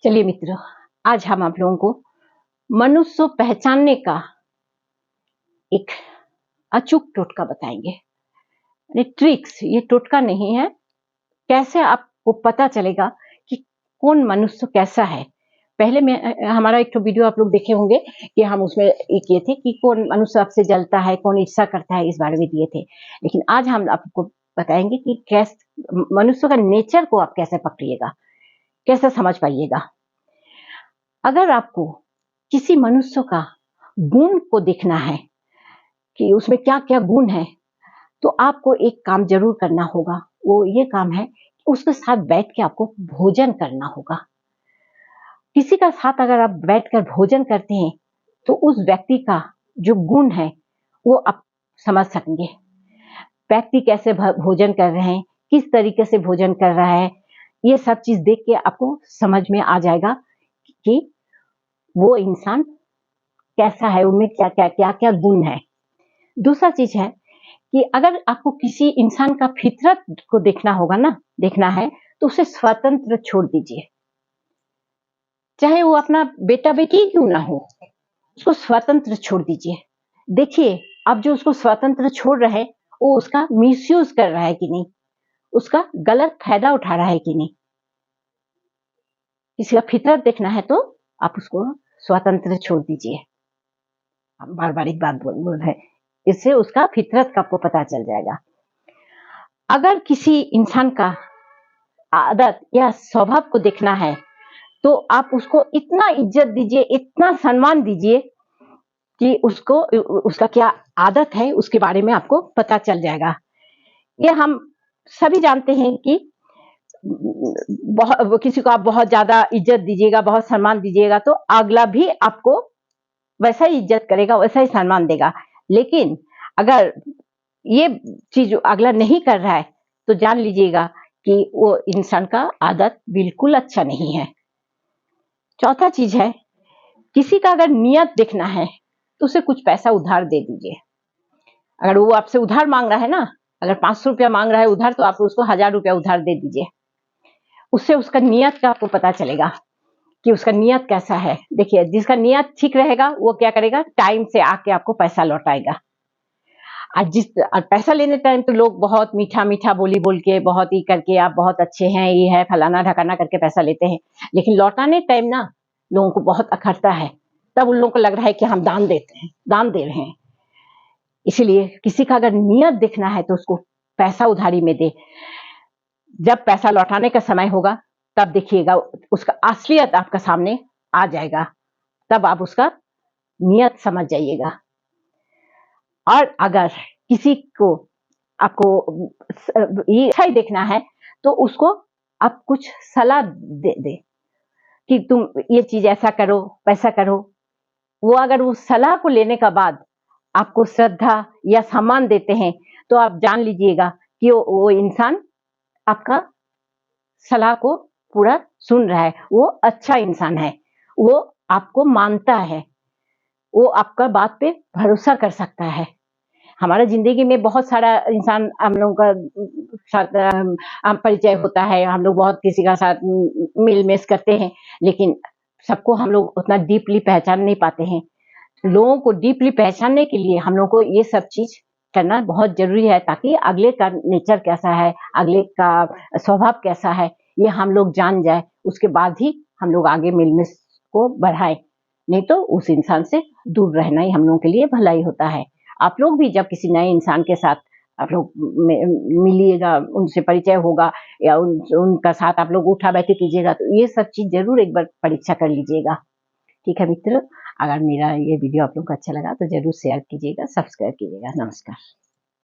चलिए मित्रों, आज हम आप लोगों को मनुष्य को पहचानने का एक अचूक टोटका बताएंगे। ये ट्रिक्स, ये टोटका नहीं है, कैसे आपको पता चलेगा कि कौन मनुष्य कैसा है। पहले में हमारा एक तो वीडियो आप लोग देखे होंगे कि हम उसमें एक ये थे कि कौन मनुष्य आपसे जलता है, कौन ईर्ष्या करता है, इस बारे में दिए थे। लेकिन आज हम आपको बताएंगे कि कैसे मनुष्य का नेचर को आप कैसे पकड़िएगा, कैसे समझ पाइएगा। अगर आपको किसी मनुष्य का गुण को देखना है कि उसमें क्या क्या गुण है, तो आपको एक काम जरूर करना होगा। वो ये काम है कि उसके साथ बैठ के आपको भोजन करना होगा। किसी का साथ अगर आप बैठकर भोजन करते हैं तो उस व्यक्ति का जो गुण है वो आप समझ सकेंगे। व्यक्ति कैसे भोजन कर रहे हैं, किस तरीके से भोजन कर रहा है, ये सब चीज देख के आपको समझ में आ जाएगा कि वो इंसान कैसा है, उनमें क्या क्या गुण है। दूसरा चीज है कि अगर आपको किसी इंसान का फितरत को देखना है तो उसे स्वतंत्र छोड़ दीजिए। चाहे वो अपना बेटा बेटी क्यों ना हो, उसको स्वतंत्र छोड़ दीजिए। देखिए अब जो उसको स्वतंत्र छोड़ रहे हैं वो उसका मिसयूज कर रहा है कि नहीं, उसका गलत फायदा उठा रहा है कि नहीं। किसी का फितरत देखना है तो आप उसको स्वतंत्र छोड़ दीजिए। बार बार एक बात बोल रहे हैं, इससे उसका फितरत का आपको पता चल जाएगा। अगर किसी इंसान का आदत या स्वभाव को देखना है तो आप उसको इतना इज्जत दीजिए, इतना सम्मान दीजिए कि उसको उसका क्या आदत है उसके बारे में आपको पता चल जाएगा। ये हम सभी जानते हैं कि किसी को आप बहुत ज्यादा इज्जत दीजिएगा, बहुत सम्मान दीजिएगा तो अगला भी आपको वैसा ही इज्जत करेगा, वैसा ही सम्मान देगा। लेकिन अगर ये चीज अगला नहीं कर रहा है तो जान लीजिएगा कि वो इंसान का आदत बिल्कुल अच्छा नहीं है। चौथा चीज है, किसी का अगर नियत देखना है तो उसे कुछ पैसा उधार दे दीजिए। अगर वो आपसे उधार मांग रहा है ना, अगर 500 रुपया मांग रहा है उधार, तो आप उसको 1000 रुपया उधार दे दीजिए। उससे उसका नियत का आपको पता चलेगा कि उसका नियत कैसा है। देखिए जिसका नियत ठीक रहेगा वो क्या करेगा, टाइम से आके आपको पैसा लौटाएगा। और पैसा लेने टाइम तो लोग बहुत मीठा मीठा बोली बोल के, बहुत ही करके, आप बहुत अच्छे हैं, ये है फलाना ढकाना करके पैसा लेते हैं। लेकिन लौटाने टाइम ना लोगों को बहुत अखरता है, तब उन लोगों को लग रहा है कि हम दान देते हैं, दान दे रहे हैं। इसीलिए किसी का अगर नियत देखना है तो उसको पैसा उधारी में दे। जब पैसा लौटाने का समय होगा तब देखिएगा उसका असलियत आपका सामने आ जाएगा, तब आप उसका नियत समझ जाइएगा। और अगर किसी को आपको ये अच्छा ही देखना है तो उसको आप कुछ सलाह दे कि तुम ये चीज ऐसा करो, वैसा करो। वो अगर उस सलाह को लेने का बाद आपको श्रद्धा या सम्मान देते हैं तो आप जान लीजिएगा कि वो इंसान आपका सलाह को पूरा सुन रहा है, वो अच्छा इंसान है, वो आपको मानता है, वो आपका बात पे भरोसा कर सकता है। हमारा जिंदगी में बहुत सारा इंसान हम लोगों का साथ परिचय होता है, हम लोग बहुत किसी का साथ मिल मेस करते हैं, लेकिन सबको हम लोग उतना डीपली पहचान नहीं पाते हैं। लोगों को डीपली पहचानने के लिए हम लोग को ये सब चीज करना बहुत जरूरी है, ताकि अगले का नेचर कैसा है, अगले का स्वभाव कैसा है, ये हम लोग जान जाए। उसके बाद ही हम लोग आगे मिलने को बढ़ाए, नहीं तो उस इंसान से दूर रहना ही हम लोगों के लिए भलाई होता है। आप लोग भी जब किसी नए इंसान के साथ आप लोग मिलिएगा, उनसे परिचय होगा या उनका साथ आप लोग उठा बैठे कीजिएगा, तो ये सब चीज जरूर एक बार परीक्षा कर लीजिएगा। ठीक है मित्र, अगर मेरा ये वीडियो आप लोग को अच्छा लगा तो जरूर शेयर कीजिएगा, सब्सक्राइब कीजिएगा। नमस्कार।